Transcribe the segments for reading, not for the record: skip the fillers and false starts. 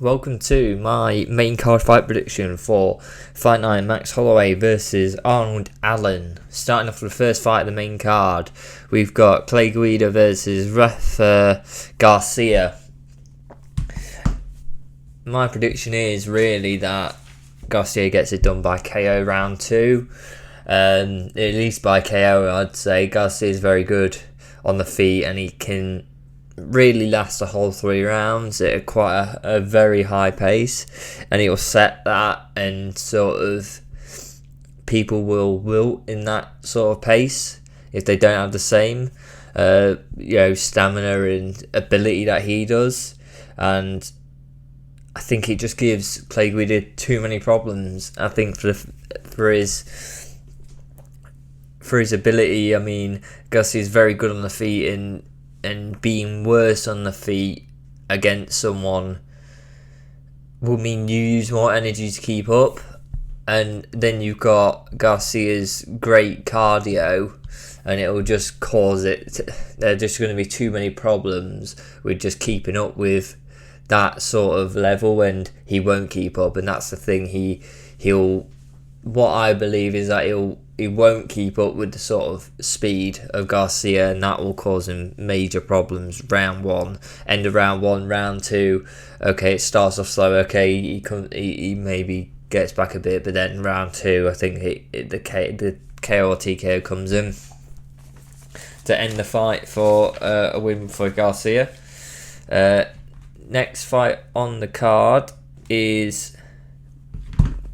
Welcome to my main card fight prediction for Fight Night Max Holloway versus Arnold Allen. Starting off with the first fight of the main card, we've got Clay Guida versus Rafa Garcia. My prediction is really that Garcia gets it done by KO round 2. At least by KO, I'd say. Garcia is very good on the feet and he can really last the whole 3 rounds at quite a very high pace, and he'll set that, and sort of people will wilt in that sort of pace if they don't have the same stamina and ability that he does. And I think it just gives Clay Guida too many problems. I think for his ability, I mean, Garcia is very good on the feet, and being worse on the feet against someone will mean you use more energy to keep up. And then you've got Garcia's great cardio, and it will just cause there are just going to be too many problems with just keeping up with that sort of level, and he won't keep up. And that's the thing, he'll what I believe is that he won't keep up with the sort of speed of Garcia, and that will cause him major problems round 1, end of round 1, round 2. Okay, it starts off slow. Okay, he maybe gets back a bit, but then round 2, I think the KO or TKO comes in to end the fight for a win for Garcia. Next fight on the card is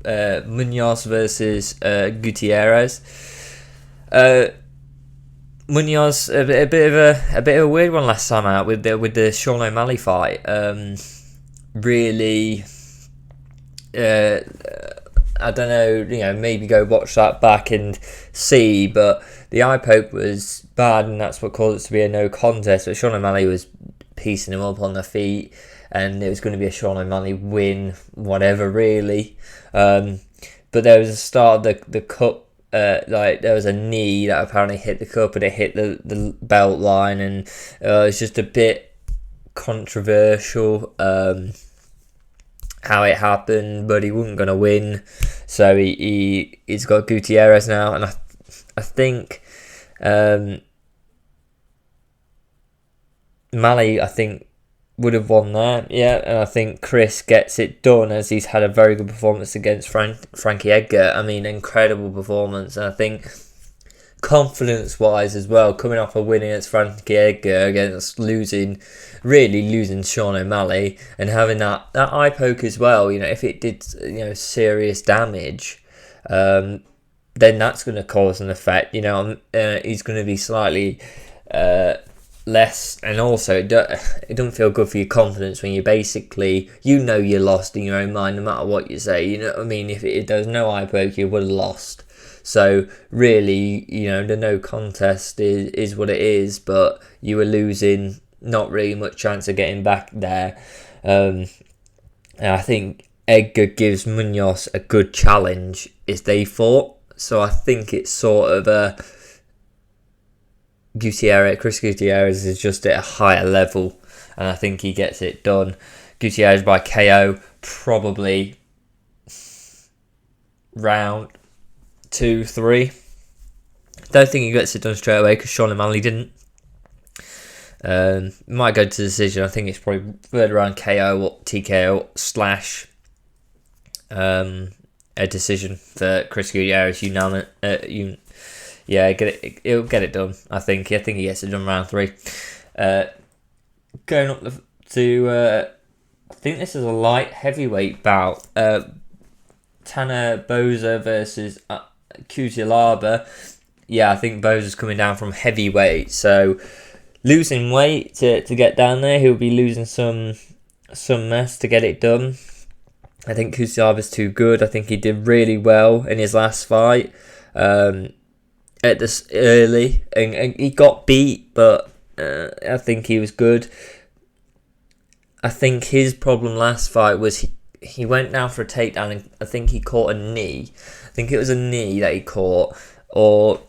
Munoz versus Gutierrez. Munoz a bit of a weird one last time out with the Sean O'Malley fight. Really, I don't know. Maybe go watch that back and see. But the eye poke was bad, and that's what caused it to be a no contest. But Sean O'Malley was piecing him up on the feet, and it was going to be a Sean O'Malley win, whatever, really. But there was a start of the cup, there was a knee that apparently hit the cup, and it hit the belt line, and it's just a bit controversial how it happened, but he wasn't going to win, so he's got Gutierrez now, and I think Malley, would have won there, and I think Chris gets it done, as he's had a very good performance against Frankie Edgar. I mean, incredible performance, and I think confidence-wise as well, coming off a win against Frankie Edgar, against losing Sean O'Malley, and having that eye poke as well. If it did serious damage, then that's going to cause an effect. He's going to be slightly less, and also it doesn't feel good for your confidence when you basically you're lost in your own mind no matter what you say. You know what I mean? If there's no eye poke, you would have lost. So really, the no contest is what it is, but you were losing, not really much chance of getting back there. And I think Edgar gives Munoz a good challenge if they fought, so I think it's sort of a Chris Gutierrez is just at a higher level, and I think he gets it done. Gutierrez by KO, probably round 2, 3. Don't think he gets it done straight away because Sean O'Malley didn't. Might go to decision. I think it's probably third round KO or TKO / a decision for Chris Gutierrez. He'll get it done. I think he gets it done round 3. Going up to I think this is a light heavyweight bout. Tanner Boza versus Cutelaba. I think Boza's coming down from heavyweight, so losing weight to get down there. He'll be losing some mass to get it done. I think Cutelaba's too good. I think he did really well in his last fight. At this early, and he got beat, but I think he was good. I think his problem last fight was he went down for a takedown, and I think he caught a knee. I think it was a knee that he caught, or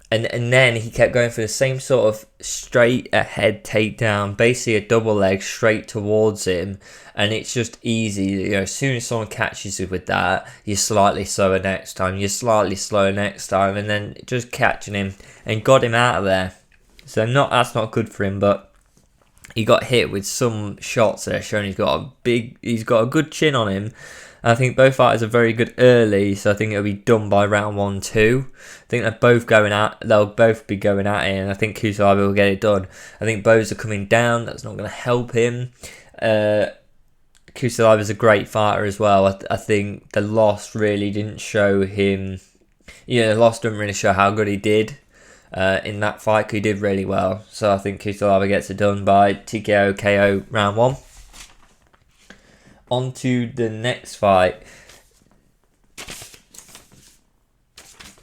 And then he kept going for the same sort of straight ahead takedown, basically a double leg straight towards him. And it's just easy. You know, as soon as someone catches you with that, you're slightly slower next time. You're slightly slower next time. And then just catching him and got him out of there. So that's not good for him. But he got hit with some shots there showing he's got a good chin on him. I think both fighters are very good early, so I think it'll be done by round 1-2. I think they'll both be going at it, and I think Kusalaba will get it done. I think Bowes are coming down, that's not going to help him. Kusalaba is a great fighter as well. I think the loss really didn't show him, the loss didn't really show how good he did in that fight. He did really well, so I think Kusalaba gets it done by TKO KO round 1. On to the next fight.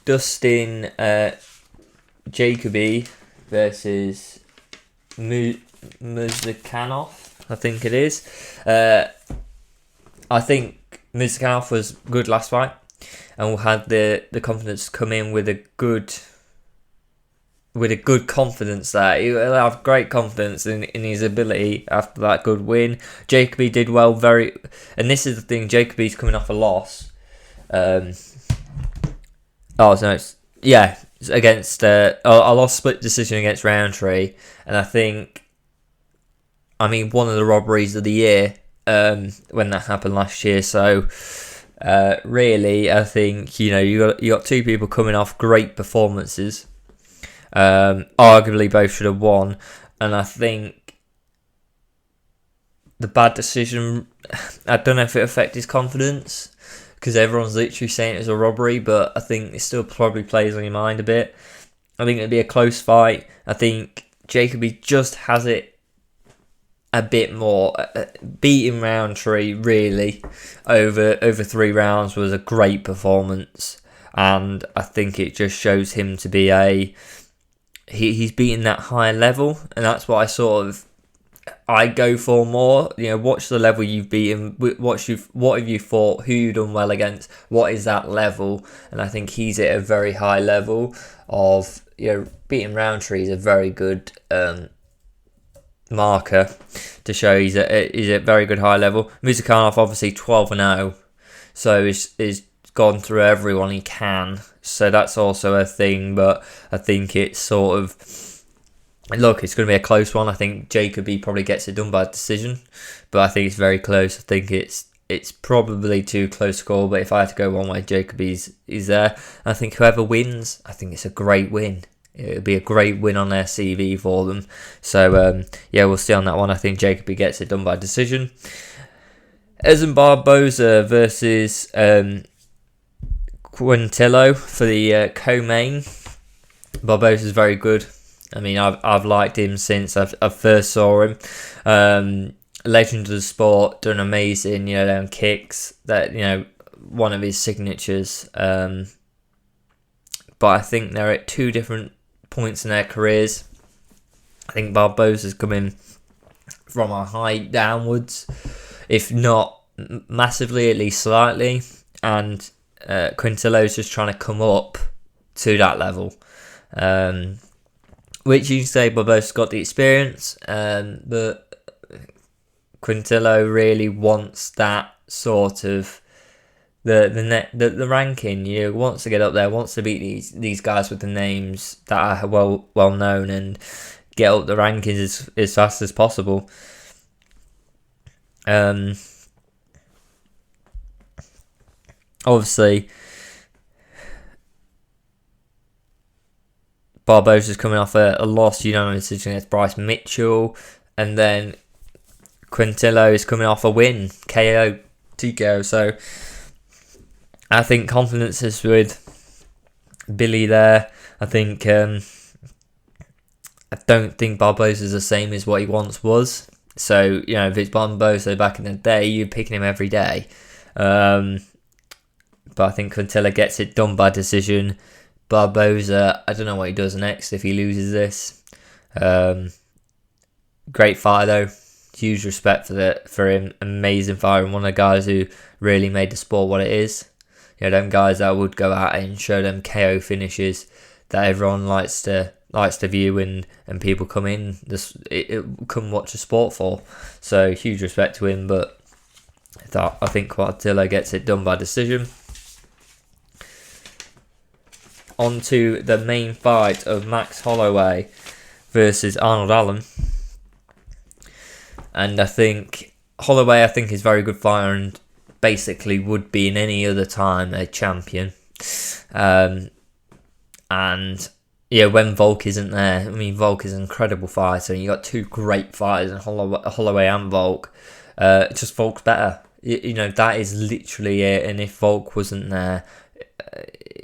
Dustin Jacoby versus Muzakhanov, I think it is. I think Muzakhanov was good last fight and had the confidence to come in with a good confidence there. He'll have great confidence in his ability after that good win. Jacoby did well and this is the thing, Jacoby's coming off a loss. Against a lost split decision against Roundtree, and I think, one of the robberies of the year when that happened last year. So really, I think you got two people coming off great performances. Arguably both should have won, and I think the bad decision, I don't know if it affected his confidence, because everyone's literally saying it was a robbery, but I think it still probably plays on your mind a bit. I think it'll be a close fight. I think Jacoby just has it a bit more. Beating Roundtree really over 3 rounds was a great performance, and I think it just shows him to be he's beaten that higher level, and that's what I go for more. Watch the level you've beaten, what have you fought, who you've done well against, what is that level, and I think he's at a very high level of, beating Roundtree is a very good marker to show he's at a very good high level. Muzakhanov obviously 12-0, so he's gone through everyone he can, so that's also a thing. But I think it's it's going to be a close one. I think Jacoby probably gets it done by decision, but I think it's very close. I think it's probably too close to call, but if I had to go one way, Jacoby's there. I think whoever wins, I think it's a great win. It'll be a great win on their CV for them. So we'll see on that one. I think Jacoby gets it done by decision. Ezen Barboza versus Quintillo for the co-main. Barboza's very good. I've liked him since I first saw him. Legend of the sport, done amazing. Them kicks, that one of his signatures. But I think they're at two different points in their careers. I think Barboza's coming from a high downwards, if not massively, at least slightly, and Quintillo's just trying to come up to that level. Which you can say Barboza's got the experience, but Quintillo really wants that sort of the ranking. Wants to get up there, wants to beat these guys with the names that are well known and get up the rankings as fast as possible. Obviously, Barboza's coming off a loss, unanimous decision against Bryce Mitchell, and then Quintillo is coming off a win, KO, TKO. So I think confidence is with Billy there. I think I don't think Barboza's the same as what he once was. So if it's Barboza back in the day, you're picking him every day. But I think Quintillo gets it done by decision. Barboza, I don't know what he does next if he loses this. Great fighter though, huge respect for him. Amazing fighter, and one of the guys who really made the sport what it is. Them guys that would go out and show them KO finishes. that everyone likes to view, and people come in come watch the sport for. So huge respect to him, but I think Quartillo gets it done by decision. On to the main fight of Max Holloway versus Arnold Allen. And I think Holloway, is a very good fighter and basically would be in any other time a champion. And yeah, when Volk isn't there, Volk is an incredible fighter, and you got two great fighters in Holloway and Volk. Just Volk's better. That is literally it. And if Volk wasn't there,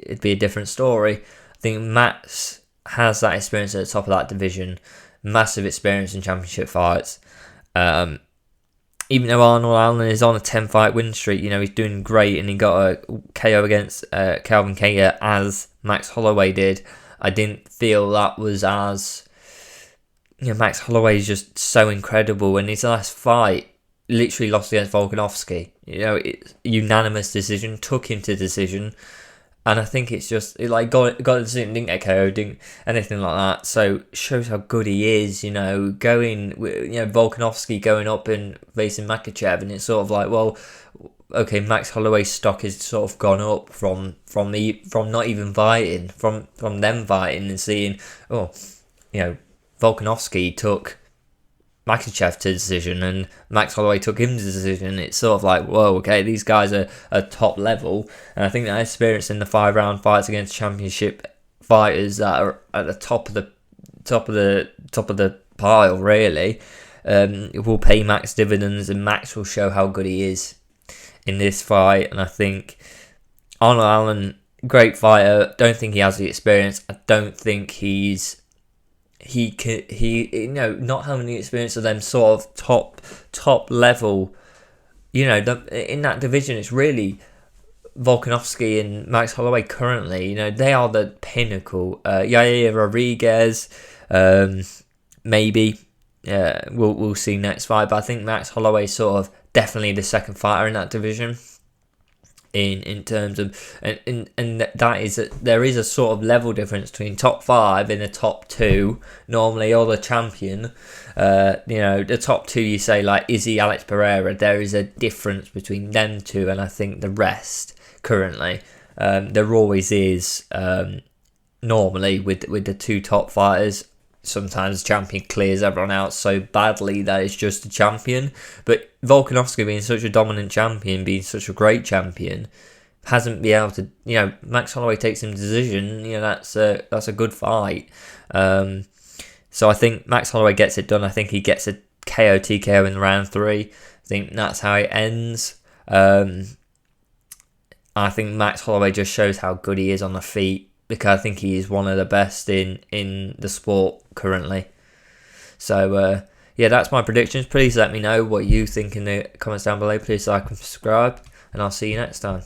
it'd be a different story. I think Max has that experience at the top of that division, massive experience in championship fights. Even though Arnold Allen is on a 10-fight win streak, he's doing great, and he got a KO against Calvin Kattar as Max Holloway did. I didn't feel that was as... Max Holloway is just so incredible, and his last fight literally lost against Volkanovski. It's unanimous decision, took him to decision, and I think it's just got a decision, didn't get KO, didn't anything like that. So shows how good he is. Volkanovski going up and facing Makhachev, and it's sort of like, well, okay, Max Holloway's stock has sort of gone up from not even fighting, from them fighting and seeing, Volkanovski took Makhachev to decision and Max Holloway took him to decision. It's sort of like, whoa, okay, these guys are top level, and I think that experience in the 5-round fights against championship fighters that are at the top of the pile really will pay Max dividends, and Max will show how good he is in this fight. And I think Arnold Allen, great fighter. Don't think he has the experience. I don't think not having the experience of them sort of top level. In that division, it's really Volkanovski and Max Holloway currently. They are the pinnacle. Yair Rodriguez, maybe. We'll see next fight, but I think Max Holloway is sort of definitely the second fighter in that division. In terms of and that is there is a sort of level difference between top 5 and the top 2 normally, or the champion. The top 2, you say like Izzy, Alex Pereira, there is a difference between them two, and I think the rest currently there always is normally with the 2 top fighters. Sometimes the champion clears everyone out so badly that it's just a champion. But Volkanovski being such a dominant champion, being such a great champion, hasn't been able to... Max Holloway takes him to decision. That's a good fight. So I think Max Holloway gets it done. I think he gets a KO TKO in round 3. I think that's how it ends. I think Max Holloway just shows how good he is on the feet, because I think he is one of the best in the sport currently. So, that's my predictions. Please let me know what you think in the comments down below. Please like and subscribe, and I'll see you next time.